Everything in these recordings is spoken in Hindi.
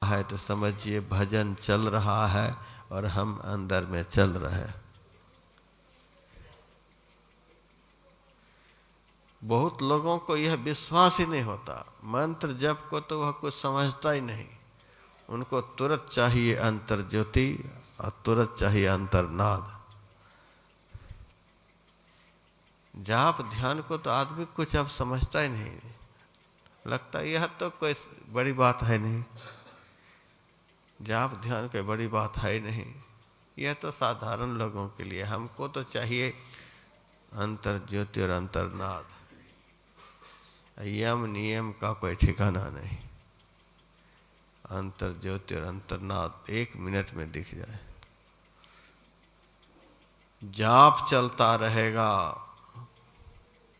है तो समझिए भजन चल रहा है और हम अंदर में चल रहे हैं। बहुत लोगों को यह विश्वास ही नहीं होता, मंत्र जप को तो वह कुछ समझता ही नहीं। उनको तुरंत चाहिए अंतर ज्योति और तुरंत चाहिए अंतर्नाद। जाप ध्यान को तो आदमी कुछ अब समझता ही नहीं, लगता यह तो कोई बड़ी बात है नहीं, जाप ध्यान कोई बड़ी बात है ही नहीं, यह तो साधारण लोगों के लिए। हमको तो चाहिए अंतर ज्योति और अंतर्नाद। यम नियम का कोई ठिकाना नहीं। अंतर ज्योति और अंतर्नाद 1 मिनट में दिख जाए। जाप चलता रहेगा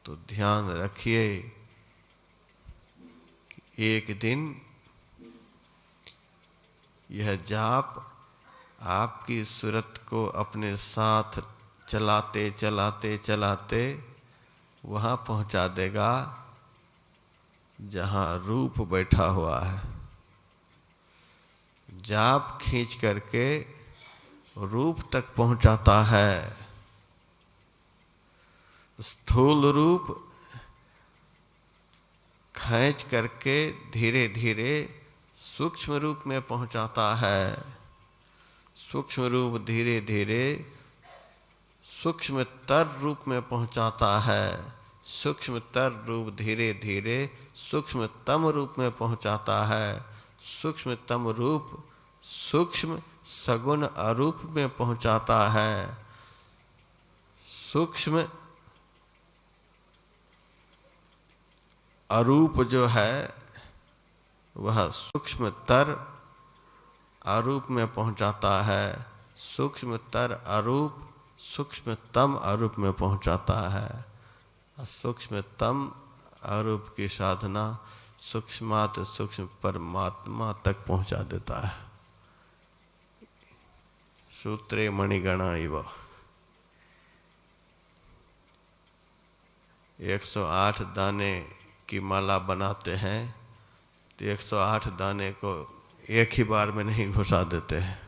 तो ध्यान रखिए एक दिन यह जाप आपकी सूरत को अपने साथ चलाते चलाते चलाते वहाँ पहुँचा देगा जहाँ रूप बैठा हुआ है। जाप खींच करके रूप तक पहुँचाता है। स्थूल रूप खींच करके धीरे धीरे सूक्ष्म रूप में पहुँचाता है। सूक्ष्म रूप धीरे धीरे सूक्ष्मतर रूप में पहुँचाता है। सूक्ष्मतर रूप धीरे धीरे सूक्ष्मतम रूप में पहुँचाता है। सूक्ष्मतम रूप सूक्ष्म सगुण अरूप में पहुँचाता है। सूक्ष्म अरूप जो है वह सूक्ष्मतर अरूप में पहुँचाता है। सूक्ष्मतर अरूप सूक्ष्मतम अरूप में पहुँचाता है। सूक्ष्मतम अरूप की साधना सूक्ष्मात सूक्ष्म परमात्मा तक पहुँचा देता है। सूत्रे मणिगणा इव 108 दाने की माला बनाते हैं तो 108 दाने को एक ही बार में नहीं घुसा देते हैं,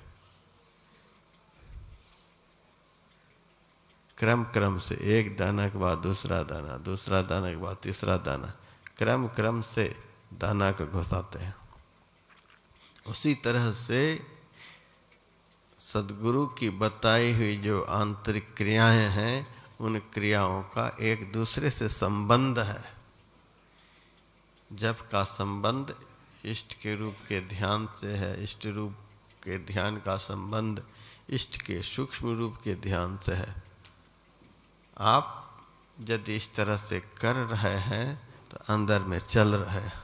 क्रम क्रम से एक दाना के बाद दूसरा दाना, दूसरा दाना के बाद तीसरा दाना, क्रम क्रम से दाना को घुसाते हैं। उसी तरह से सद्गुरु की बताई हुई जो आंतरिक क्रियाएं हैं उन क्रियाओं का एक दूसरे से संबंध है। जप का संबंध इष्ट के रूप के ध्यान से है। इष्ट रूप के ध्यान का संबंध इष्ट के सूक्ष्म रूप के ध्यान से है। आप यदि इस तरह से कर रहे हैं तो अंदर में चल रहे हैं।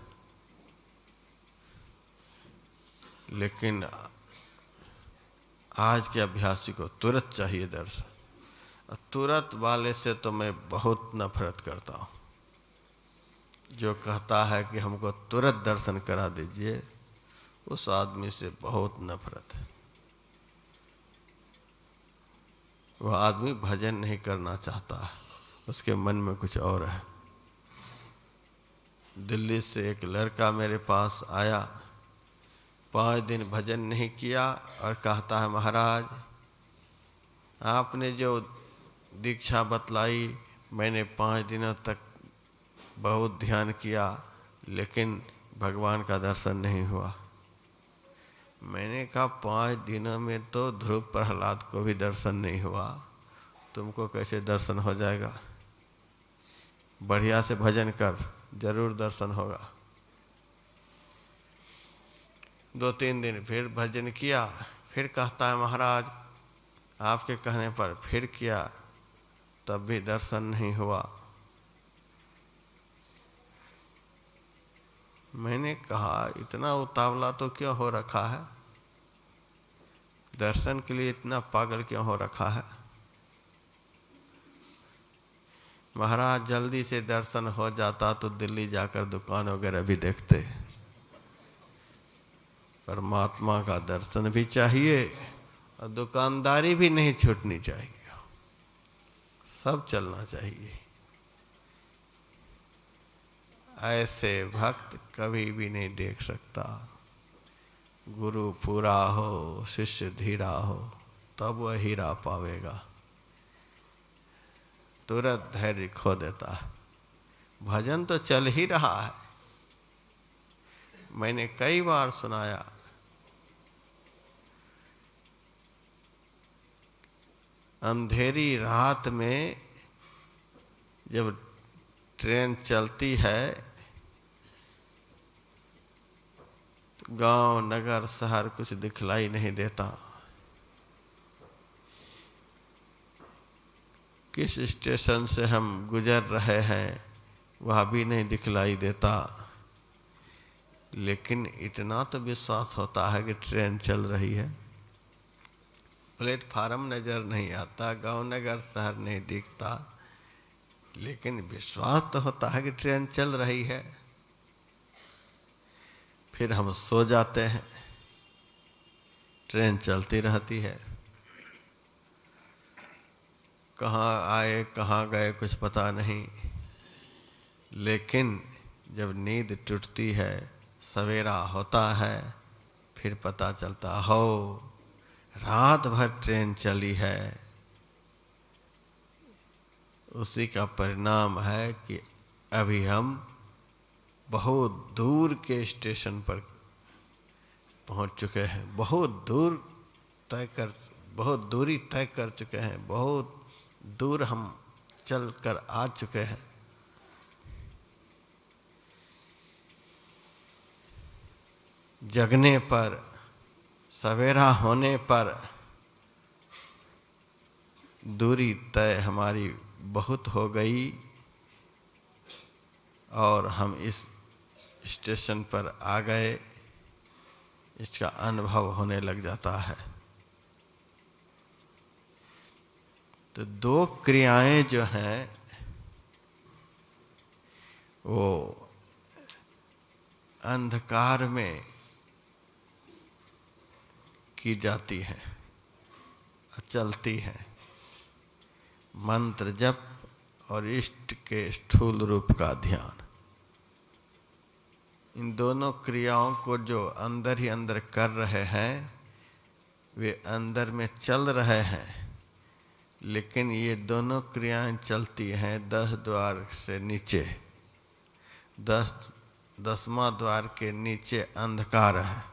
लेकिन आज के अभ्यासी को तुरंत चाहिए दर्शन। तुरंत वाले से तो मैं बहुत नफरत करता हूँ। जो कहता है कि हमको तुरंत दर्शन करा दीजिए, उस आदमी से बहुत नफरत है। वह आदमी भजन नहीं करना चाहता है, उसके मन में कुछ और है। दिल्ली से एक लड़का मेरे पास आया, 5 दिन भजन नहीं किया और कहता है महाराज आपने जो दीक्षा बतलाई मैंने 5 दिनों तक बहुत ध्यान किया लेकिन भगवान का दर्शन नहीं हुआ। मैंने कहा 5 दिनों में तो ध्रुव प्रहलाद को भी दर्शन नहीं हुआ, तुमको कैसे दर्शन हो जाएगा? बढ़िया से भजन कर, जरूर दर्शन होगा। 2-3 दिन फिर भजन किया, फिर कहता है महाराज आपके कहने पर फिर किया, तब भी दर्शन नहीं हुआ। मैंने कहा इतना उतावला तो क्यों हो रखा है? दर्शन के लिए इतना पागल क्यों हो रखा है? महाराज जल्दी से दर्शन हो जाता तो दिल्ली जाकर दुकान वगैरह भी देखते। परमात्मा का दर्शन भी चाहिए और दुकानदारी भी नहीं छूटनी चाहिए, सब चलना चाहिए। ऐसे भक्त कभी भी नहीं देख सकता। गुरु पूरा हो, शिष्य धीरा हो, तब वह हीरा पावेगा। तुरंत धैर्य खो देता है। भजन तो चल ही रहा है। मैंने कई बार सुनाया, अंधेरी रात में जब ट्रेन चलती है तो गांव, नगर, शहर कुछ दिखलाई नहीं देता। किस स्टेशन से हम गुजर रहे हैं वह भी नहीं दिखलाई देता, लेकिन इतना तो विश्वास होता है कि ट्रेन चल रही है। प्लेटफार्म नज़र नहीं आता, गांव, नगर, शहर नहीं दिखता, लेकिन विश्वास तो होता है कि ट्रेन चल रही है। फिर हम सो जाते हैं, ट्रेन चलती रहती है। कहाँ आए कहाँ गए कुछ पता नहीं, लेकिन जब नींद टूटती है, सवेरा होता है, फिर पता चलता हो रात भर ट्रेन चली है। उसी का परिणाम है कि अभी हम बहुत दूर के स्टेशन पर पहुंच चुके हैं, बहुत दूरी तय कर चुके हैं, बहुत दूर हम चल कर आ चुके हैं। जगने पर, सवेरा होने पर दूरी तय हमारी बहुत हो गई और हम इस स्टेशन पर आ गए, इसका अनुभव होने लग जाता है। तो दो क्रियाएं जो हैं वो अंधकार में की जाती है, चलती है। मंत्र जप और इष्ट के स्थूल रूप का ध्यान। इन दोनों क्रियाओं को जो अंदर ही अंदर कर रहे हैं वे अंदर में चल रहे हैं, लेकिन ये दोनों क्रियाएं चलती हैं 10 द्वार से नीचे। 10वां द्वार के नीचे अंधकार है,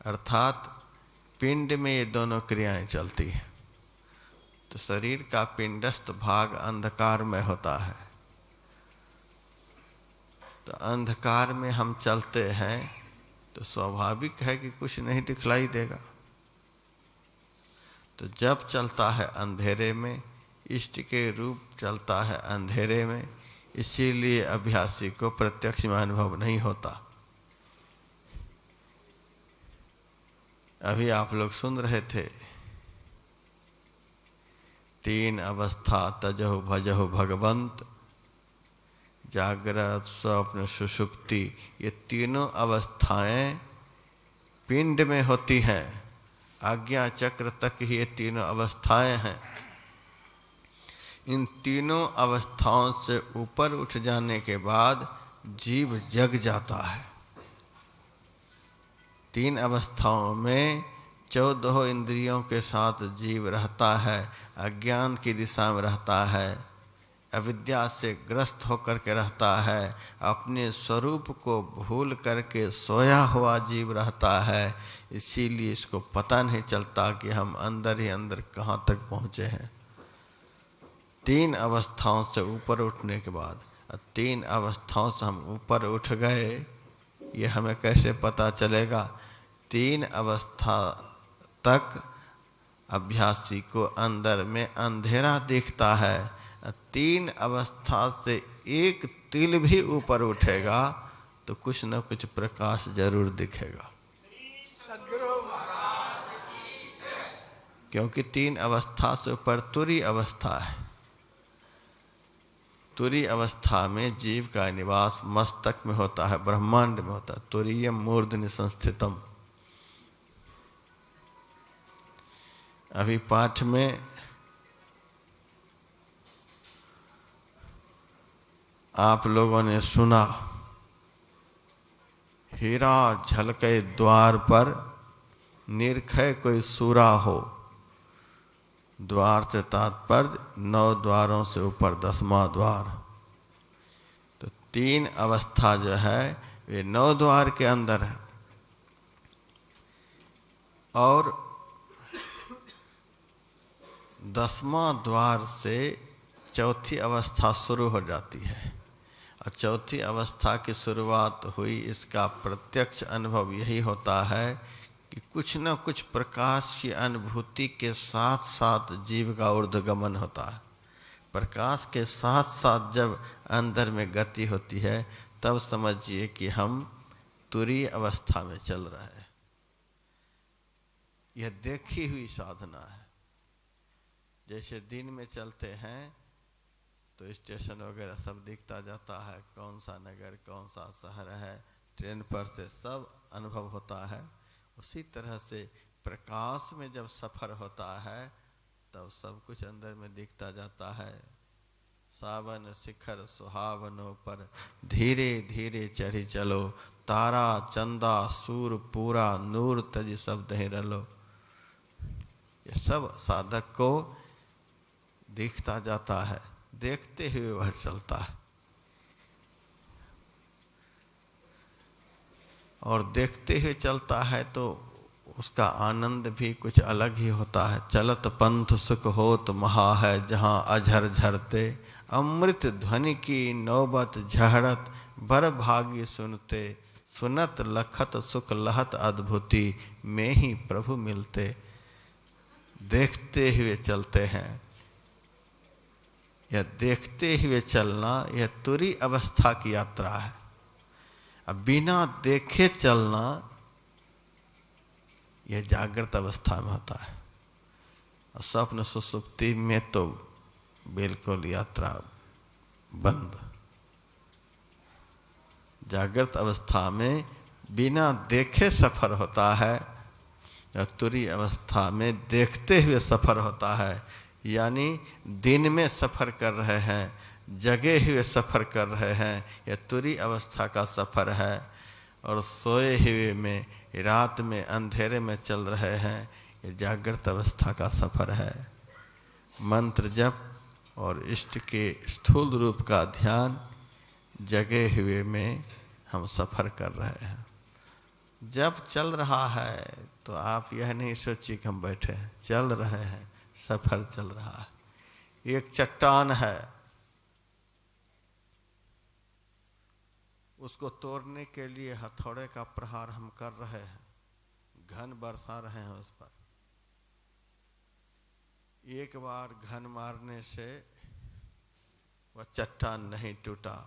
अर्थात पिंड में ये दोनों क्रियाएं चलती हैं। तो शरीर का पिंडस्थ भाग अंधकार में होता है। तो अंधकार में हम चलते हैं तो स्वाभाविक है कि कुछ नहीं दिखलाई देगा। तो जब चलता है अंधेरे में, इष्ट के रूप चलता है अंधेरे में, इसीलिए अभ्यासी को प्रत्यक्ष में अनुभव नहीं होता। अभी आप लोग सुन रहे थे, 3 अवस्था तजहु भजहु भगवंत, जागृत, स्वप्न, सुषुप्ति। ये तीनों अवस्थाएं पिंड में होती हैं। आज्ञा चक्र तक ये तीनों अवस्थाएं हैं। इन तीनों अवस्थाओं से ऊपर उठ जाने के बाद जीव जग जाता है। 3 अवस्थाओं में 14 इंद्रियों के साथ जीव रहता है, अज्ञान की दिशा में रहता है, अविद्या से ग्रस्त होकर के रहता है, अपने स्वरूप को भूल करके सोया हुआ जीव रहता है। इसीलिए इसको पता नहीं चलता कि हम अंदर ही अंदर कहाँ तक पहुँचे हैं। 3 अवस्थाओं से ऊपर उठने के बाद, 3 अवस्थाओं से हम ऊपर उठ गए, ये हमें कैसे पता चलेगा? 3 अवस्था तक अभ्यासी को अंदर में अंधेरा दिखता है। 3 अवस्था से एक तिल भी ऊपर उठेगा तो कुछ न कुछ प्रकाश जरूर दिखेगा, क्योंकि 3 अवस्था से ऊपर तुरी अवस्था है। तुरी अवस्था में जीव का निवास मस्तक में होता है, ब्रह्मांड में होता है। तुरीयम मूर्धनि संस्थितम। अभी पाठ में आप लोगों ने सुना हीरा झलके द्वार पर, निरखे कोई सूरा हो। द्वार से तात्पर्य 9 द्वारों से ऊपर 10वां द्वार। तो 3 अवस्था जो है वे 9 द्वार के अंदर है। और 10वां द्वार से चौथी अवस्था शुरू हो जाती है। और चौथी अवस्था की शुरुआत हुई, इसका प्रत्यक्ष अनुभव यही होता है कि कुछ न कुछ प्रकाश की अनुभूति के साथ साथ जीव का ऊर्ध्वगमन होता है। प्रकाश के साथ साथ जब अंदर में गति होती है, तब समझिए कि हम तुरीय अवस्था में चल रहे हैं। यह देखी हुई साधना है। जैसे दिन में चलते हैं तो स्टेशन वगैरह सब दिखता जाता है, कौन सा नगर कौन सा शहर है, ट्रेन पर से सब अनुभव होता है। उसी तरह से प्रकाश में जब सफ़र होता है तब सब कुछ अंदर में दिखता जाता है। सावन शिखर सुहावनों पर, धीरे धीरे चढ़ी चलो, तारा चंदा सूर पूरा, नूर तज सब दही रलो। ये सब साधक को दिखता जाता है, देखते हुए वह चलता है। और देखते हुए चलता है तो उसका आनंद भी कुछ अलग ही होता है। चलत पंथ सुख होत महा है, जहाँ अझर झरते, अमृत ध्वनि की नौबत झहरत, बर भागी सुनते, सुनत लखत सुख लहत अद्भुति, में ही प्रभु मिलते। देखते हुए चलते हैं। यह देखते हुए चलना यह तुरी अवस्था की यात्रा है। अब बिना देखे चलना यह जागृत अवस्था में होता है। और स्वप्न सुसुप्ति में तो बिल्कुल यात्रा बंद। जागृत अवस्था में बिना देखे सफर होता है और तुरी अवस्था में देखते हुए सफर होता है। यानी दिन में सफर कर रहे हैं, जगे हुए सफर कर रहे हैं, यह तुरी अवस्था का सफर है। और सोए हुए में, रात में अंधेरे में चल रहे हैं, यह जागृत अवस्था का सफर है। मंत्र जप और इष्ट के स्थूल रूप का ध्यान, जगे हुए में हम सफर कर रहे हैं। जब चल रहा है तो आप यह नहीं सोचिए कि हम बैठे हैं, चल रहे हैं, सफर चल रहा है। एक चट्टान है, उसको तोड़ने के लिए हथौड़े का प्रहार हम कर रहे हैं, घन बरसा रहे हैं उस पर। एक बार घन मारने से वह चट्टान नहीं टूटा,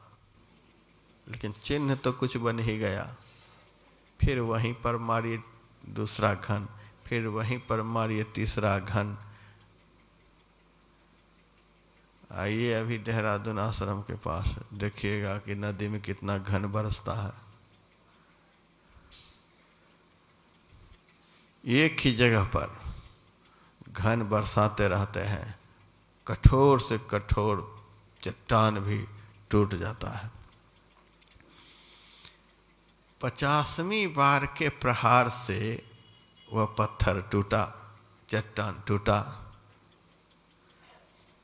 लेकिन चिन्ह तो कुछ बन ही गया। फिर वहीं पर मारिए दूसरा घन, फिर वहीं पर मारिए तीसरा घन। आइए अभी देहरादून आश्रम के पास देखिएगा कि नदी में कितना घन बरसता है। एक ही जगह पर घन बरसाते रहते हैं, कठोर से कठोर चट्टान भी टूट जाता है। 50वीं बार के प्रहार से वह पत्थर टूटा, चट्टान टूटा।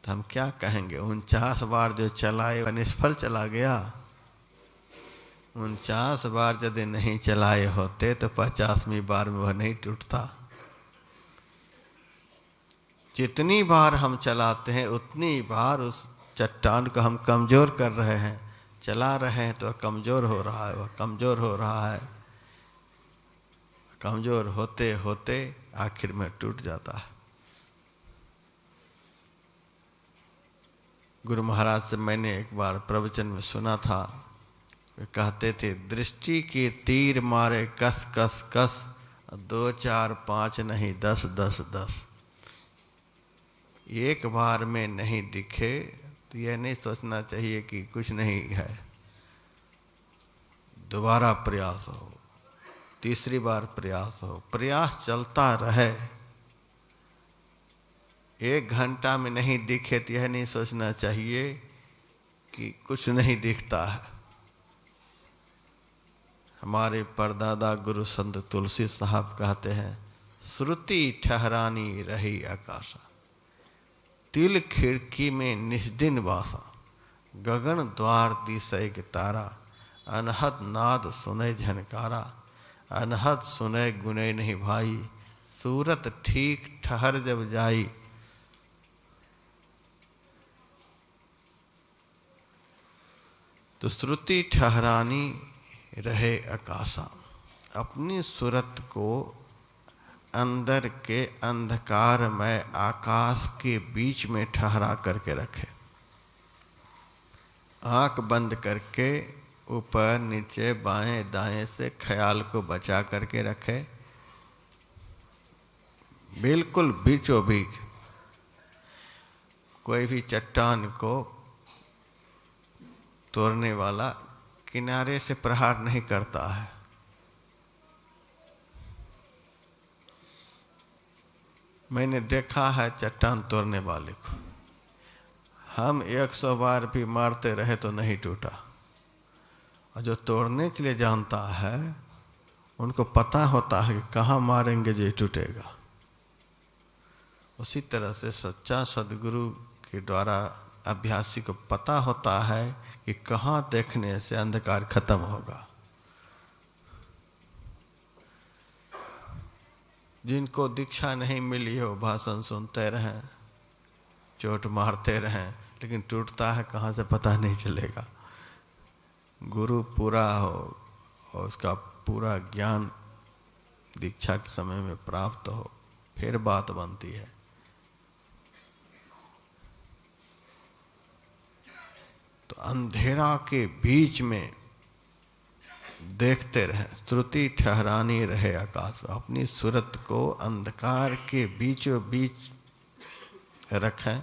तो हम क्या कहेंगे? 49 बार जो चलाए वह निष्फल चला गया। 49 बार यदि नहीं चलाए होते तो 50वीं बार में वह नहीं टूटता। जितनी बार हम चलाते हैं उतनी बार उस चट्टान को हम कमजोर कर रहे हैं। चला रहे हैं तो कमजोर हो रहा है, वह कमजोर हो रहा है। कमजोर होते होते आखिर में टूट जाता है। गुरु महाराज से मैंने एक बार प्रवचन में सुना था, वे कहते थे, दृष्टि के तीर मारे कस कस कस, 2 4 5 नहीं 10 10 10। एक बार में नहीं दिखे तो यह नहीं सोचना चाहिए कि कुछ नहीं है। दोबारा प्रयास हो, तीसरी बार प्रयास हो, प्रयास चलता रहे। 1 घंटा में नहीं दिखे तो यह नहीं सोचना चाहिए कि कुछ नहीं दिखता है। हमारे परदादा गुरु संत तुलसी साहब कहते हैं, श्रुति ठहरानी रही आकाशा, तिल खिड़की में निस्दिन वासा, गगन द्वार दिसै के तारा, अनहद नाद सुनै झनकारा, अनहद सुनै गुनै नहीं भाई, सूरत ठीक ठहर जब जाई। तो श्रुति ठहरानी रहे आकाशा, अपनी सूरत को अंदर के अंधकार में आकाश के बीच में ठहरा करके रखे। आंख बंद करके ऊपर नीचे बाएं दाएं से ख्याल को बचा करके रखे। बिल्कुल बीचों बीच कोई भी चट्टान को तोड़ने वाला किनारे से प्रहार नहीं करता है। मैंने देखा है चट्टान तोड़ने वाले को, हम 100 बार भी मारते रहे तो नहीं टूटा, और जो तोड़ने के लिए जानता है उनको पता होता है कि कहाँ मारेंगे जो टूटेगा। उसी तरह से सच्चा सद्गुरु के द्वारा अभ्यासी को पता होता है कि कहाँ देखने से अंधकार खत्म होगा। जिनको दीक्षा नहीं मिली हो भाषण सुनते रहें, चोट मारते रहें, लेकिन टूटता है कहाँ से पता नहीं चलेगा। गुरु पूरा हो और उसका पूरा ज्ञान दीक्षा के समय में प्राप्त हो, फिर बात बनती है। तो अंधेरा के बीच में देखते रहे, श्रुति ठहरानी रहे आकाश में, अपनी सूरत को अंधकार के बीचों बीच रखें।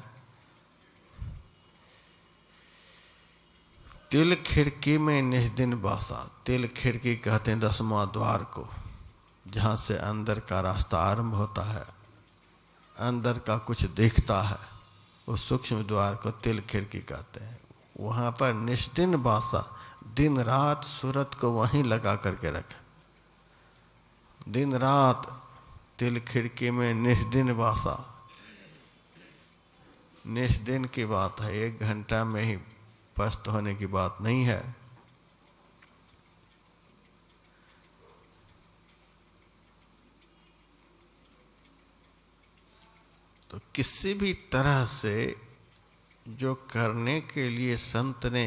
तिल खिड़की में निस्दिन बासा, तिल खिड़की कहते हैं 10वां द्वार को, जहाँ से अंदर का रास्ता आरंभ होता है, अंदर का कुछ दिखता है, उस सूक्ष्म द्वार को तिल खिड़की कहते हैं। वहाँ पर निस्दिन बासा, दिन रात सूरत को वहीं लगा करके रखें। दिन रात तिल खिड़की में निस्दिन बासा, निस्दिन की बात है, 1 घंटा में ही पस्त होने की बात नहीं है। तो किसी भी तरह से जो करने के लिए संत ने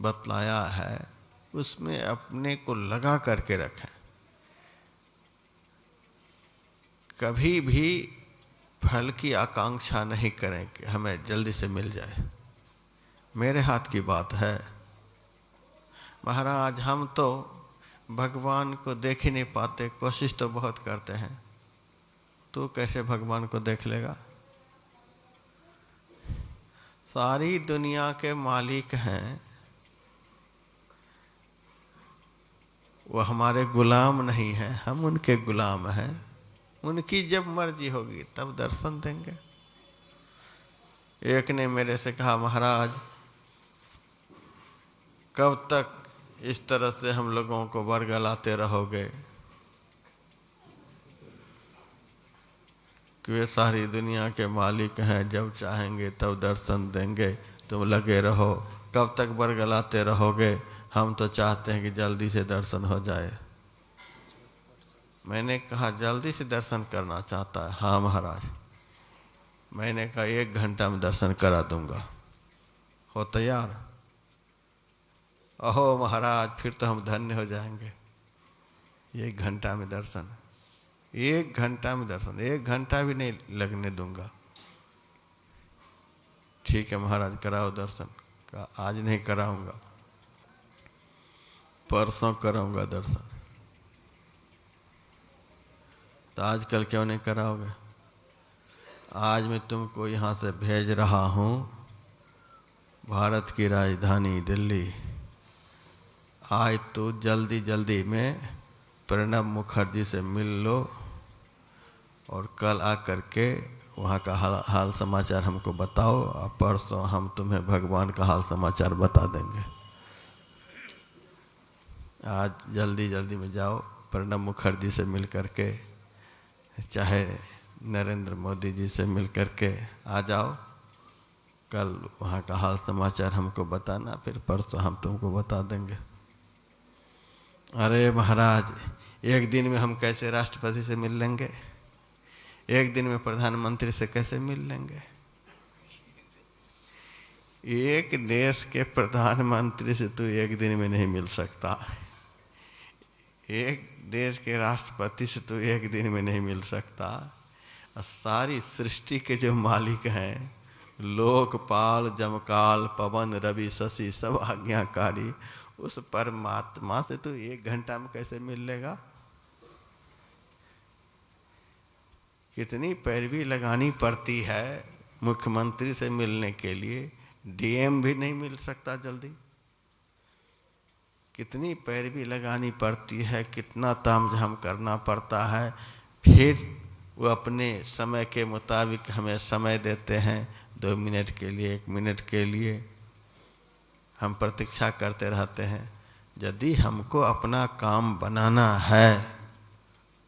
बतलाया है उसमें अपने को लगा करके रखें। कभी भी फल की आकांक्षा नहीं करें कि हमें जल्दी से मिल जाए, मेरे हाथ की बात है। महाराज हम तो भगवान को देख ही नहीं पाते, कोशिश तो बहुत करते हैं। तू कैसे भगवान को देख लेगा? सारी दुनिया के मालिक हैं, वो हमारे गुलाम नहीं हैं, हम उनके गुलाम हैं। उनकी जब मर्जी होगी तब दर्शन देंगे। एक ने मेरे से कहा, महाराज कब तक इस तरह से हम लोगों को बरगलाते रहोगे कि वे सारी दुनिया के मालिक हैं, जब चाहेंगे तब दर्शन देंगे, तुम लगे रहो, कब तक बरगलाते रहोगे? हम तो चाहते हैं कि जल्दी से दर्शन हो जाए। मैंने कहा जल्दी से दर्शन करना चाहता है? हाँ महाराज। मैंने कहा 1 घंटा में दर्शन करा दूंगा, हो तैयार? अहो महाराज फिर तो हम धन्य हो जाएंगे। 1 घंटा में दर्शन, 1 घंटा में दर्शन, 1 घंटा भी नहीं लगने दूंगा। ठीक है महाराज कराओ दर्शन। कहा आज नहीं कराऊंगा, परसों कराऊंगा दर्शन। तो आजकल क्यों नहीं कराओगे? आज मैं तुमको यहाँ से भेज रहा हूँ भारत की राजधानी दिल्ली। आज तो जल्दी जल्दी में प्रणब मुखर्जी से मिल लो और कल आकर के वहाँ का हाल समाचार हमको बताओ, और परसों हम तुम्हें भगवान का हाल समाचार बता देंगे। आज जल्दी जल्दी में जाओ, प्रणब मुखर्जी से मिल करके, चाहे नरेंद्र मोदी जी से मिल करके आ जाओ। कल वहाँ का हाल समाचार हमको बताना, फिर परसों हम तुमको बता देंगे। अरे महाराज, एक दिन में हम कैसे राष्ट्रपति से मिल लेंगे? एक दिन में प्रधानमंत्री से कैसे मिल लेंगे? एक देश के प्रधानमंत्री से तो एक दिन में नहीं मिल सकता, एक देश के राष्ट्रपति से तो एक दिन में नहीं मिल सकता। सारी सृष्टि के जो मालिक हैं, लोकपाल जमकाल पवन रवि शशि सब आज्ञाकारी, उस परमात्मा से तो एक घंटा में कैसे मिल लेगा? कितनी पैरवी लगानी पड़ती है मुख्यमंत्री से मिलने के लिए, डीएम भी नहीं मिल सकता जल्दी। कितनी पैरवी लगानी पड़ती है, कितना तामझाम करना पड़ता है, फिर वो अपने समय के मुताबिक हमें समय देते हैं। 2 मिनट के लिए, 1 मिनट के लिए हम प्रतीक्षा करते रहते हैं। यदि हमको अपना काम बनाना है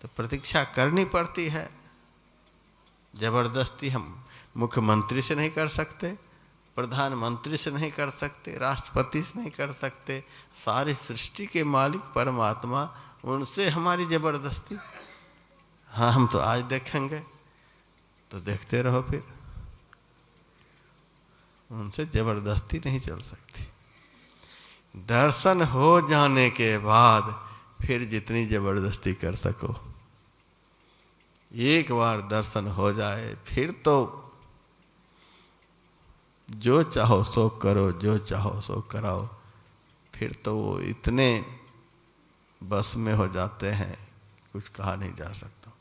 तो प्रतीक्षा करनी पड़ती है। जबरदस्ती हम मुख्यमंत्री से नहीं कर सकते, प्रधानमंत्री से नहीं कर सकते, राष्ट्रपति से नहीं कर सकते। सारी सृष्टि के मालिक परमात्मा, उनसे हमारी जबरदस्ती? हाँ, हम तो आज देखेंगे, तो देखते रहो, फिर उनसे जबरदस्ती नहीं चल सकती। दर्शन हो जाने के बाद फिर जितनी जबरदस्ती कर सको, एक बार दर्शन हो जाए फिर तो जो चाहो सो करो, जो चाहो सो कराओ। फिर तो वो इतने बस में हो जाते हैं, कुछ कहा नहीं जा सकता।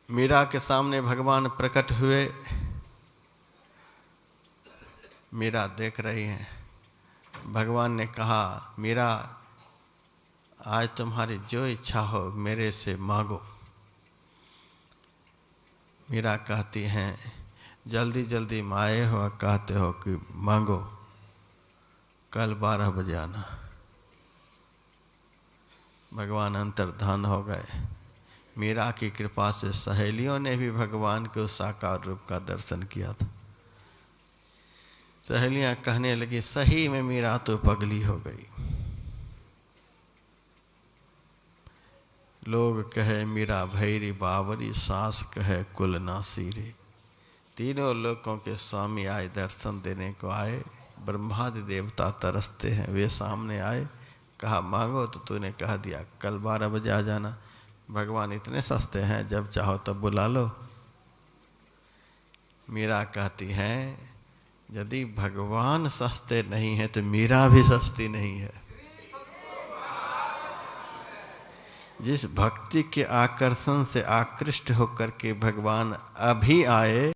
मीरा के सामने भगवान प्रकट हुए, मीरा देख रही हैं। भगवान ने कहा, मीरा आज तुम्हारी जो इच्छा हो मेरे से मांगो। मीरा कहती हैं, जल्दी जल्दी माए हो, कहते हो कि मांगो, कल 12 बजे आना। भगवान अंतर्धान हो गए। मीरा की कृपा से सहेलियों ने भी भगवान के उस साकार रूप का दर्शन किया था। सहेलियां कहने लगी, सही में मीरा तो पगली हो गई। लोग कहे मीरा भैरी बावरी, सास कहे कुल नासी रे। तीनों लोगों के स्वामी आए, दर्शन देने को आए। ब्रह्मादि देवता तरसते हैं, वे सामने आए। कहा मांगो, तो तूने कह दिया कल 12 बजे आ जाना। भगवान इतने सस्ते हैं, जब चाहो तब बुला लो। मीरा कहती हैं, यदि भगवान सस्ते नहीं है तो मीरा भी सस्ती नहीं है। जिस भक्ति के आकर्षण से आकृष्ट होकर के भगवान अभी आए,